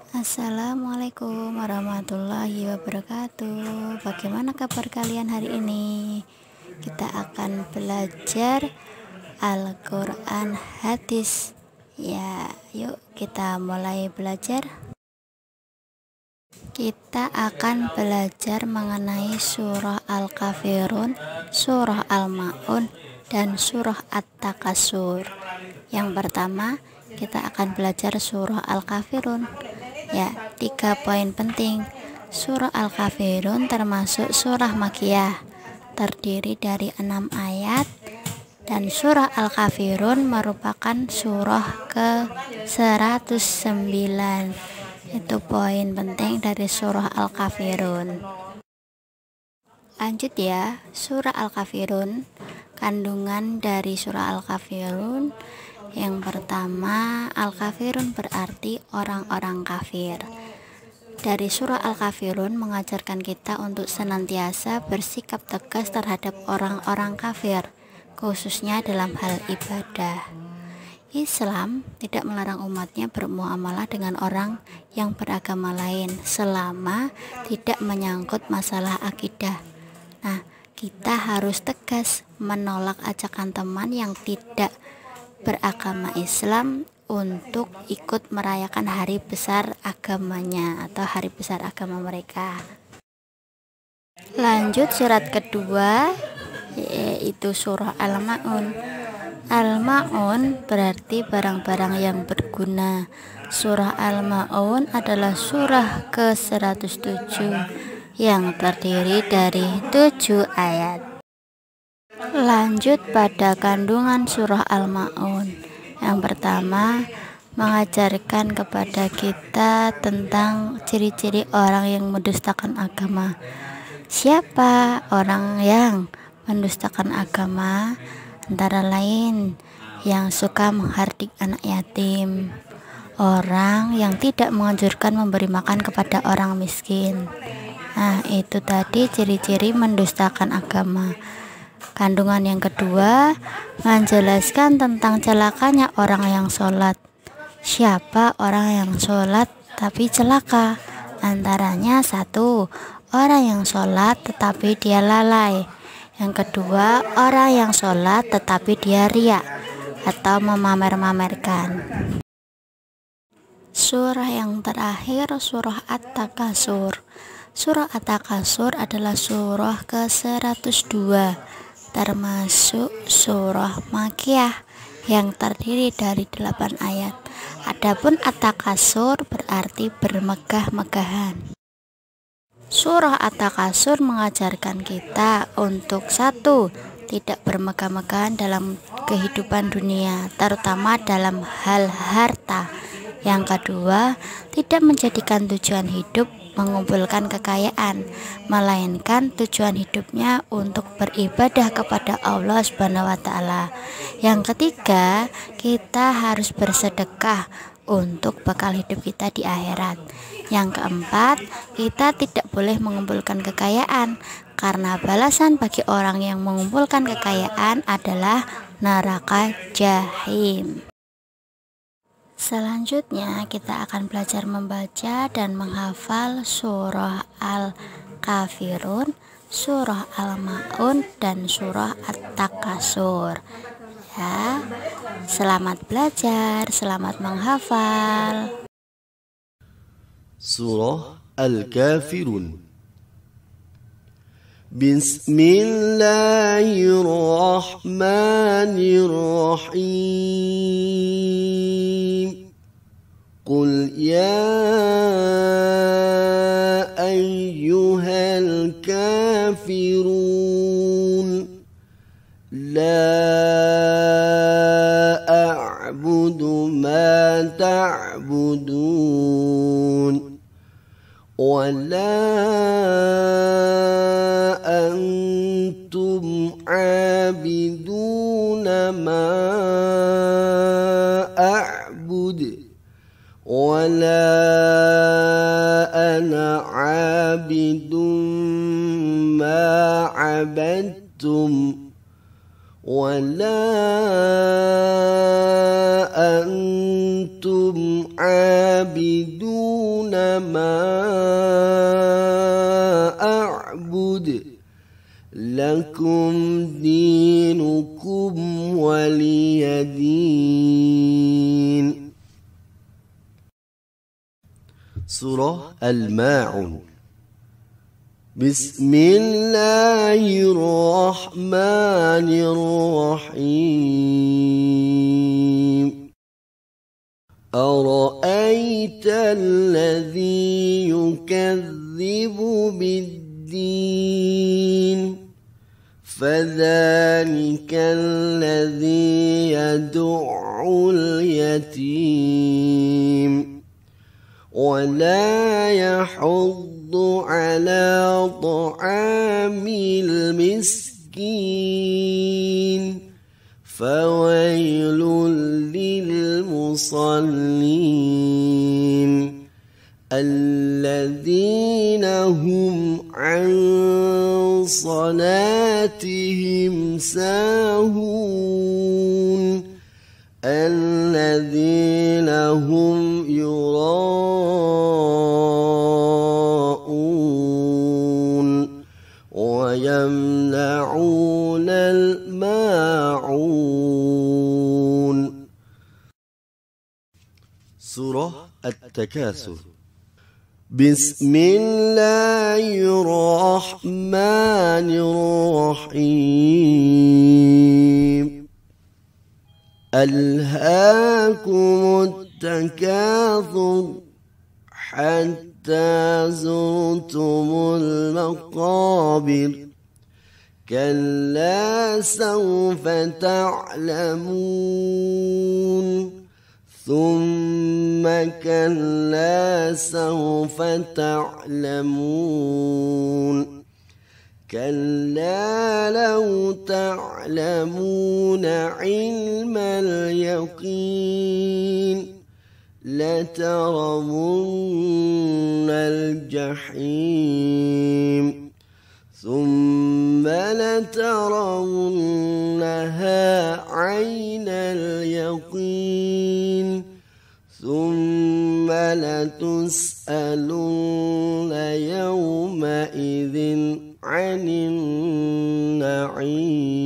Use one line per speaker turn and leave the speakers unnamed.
Assalamualaikum warahmatullahi wabarakatuh. Bagaimana kabar kalian hari ini? Kita akan belajar Al-Quran hadis. Ya, yuk kita mulai belajar. Kita akan belajar mengenai surah Al-Kafirun, surah Al-Ma'un, dan surah At-Takasur. Yang pertama, kita akan belajar surah Al-Kafirun. Ya, 3 poin penting. Surah Al-Kafirun termasuk surah Makkiyah, terdiri dari 6 ayat, dan surah Al-Kafirun merupakan surah ke-109. Itu poin penting dari surah Al-Kafirun. Lanjut ya, surah Al-Kafirun. Kandungan dari surah Al-Kafirun. Yang pertama, Al-Kafirun berarti orang-orang kafir. Dari surah Al-Kafirun mengajarkan kita untuk senantiasa bersikap tegas terhadap orang-orang kafir, khususnya dalam hal ibadah. Islam tidak melarang umatnya bermuamalah dengan orang yang beragama lain selama tidak menyangkut masalah akidah. Nah, kita harus tegas menolak ajakan teman yang tidak beragama Islam untuk ikut merayakan hari besar agamanya atau hari besar agama mereka. Lanjut surat kedua, yaitu surah Al-Ma'un. Al-Ma'un berarti barang-barang yang berguna. Surah Al-Ma'un adalah surah ke-107 yang terdiri dari 7 ayat. Lanjut pada kandungan surah Al-Ma'un. Yang pertama, mengajarkan kepada kita tentang ciri-ciri orang yang mendustakan agama. Siapa orang yang mendustakan agama? Antara lain yang suka menghardik anak yatim, orang yang tidak menganjurkan memberi makan kepada orang miskin. Nah, itu tadi ciri-ciri mendustakan agama. Kandungan yang kedua, menjelaskan tentang celakanya orang yang sholat. Siapa orang yang sholat tapi celaka? Antaranya 1, orang yang sholat tetapi dia lalai. Yang kedua, orang yang sholat tetapi dia riya atau memamer-mamerkan. Surah yang terakhir, surah At-Takasur. Surah At-Takasur adalah surah ke-102, termasuk surah Makkiyah yang terdiri dari 8 ayat. Adapun At-Takasur berarti bermegah-megahan. Surah At-Takasur mengajarkan kita untuk 1, tidak bermegah-megahan dalam kehidupan dunia, terutama dalam hal harta. Yang kedua, tidak menjadikan tujuan hidup mengumpulkan kekayaan, melainkan tujuan hidupnya untuk beribadah kepada Allah Subhanahu wa Ta'ala. Yang ketiga, kita harus bersedekah untuk bekal hidup kita di akhirat. Yang keempat, kita tidak boleh mengumpulkan kekayaan, karena balasan bagi orang yang mengumpulkan kekayaan adalah neraka jahim. Selanjutnya kita akan belajar membaca dan menghafal surah Al-Kafirun, surah Al-Ma'un, dan surah At-Takasur. Ya, selamat belajar, selamat menghafal.
Surah Al-Kafirun. Bismillahirrahmanirrahim. Qul ya ayyuhal kafirun la a'budu ma ta'budun wa la antum abiduna ma a'bud wala ana abidun ma abadtum ولا أنتم عابدون ما أعبد لكم دينكم ولي دين. سورة الماعون. بسم الله الرحمن الرحيم. أرأيت الذي يكذب بالدين فذلك الذي يدع اليتيم ولا يحض على طعام المسكين فويل للمصلين الذين هم عن صلاتهم ساهون الذين هم يراءون ويمنعون الماعون. سورة التكاثر. بسم الله الرحمن الرحيم. ألهاكم التكاثر حتى زرتم المقابر كلا سوف تعلمون ثم كلا سوف تعلمون كلا لو تعلمون علم اليقين لترون الجحيم ثم لترونها عين اليقين ثم لتسألن يومئذ عن النعيم.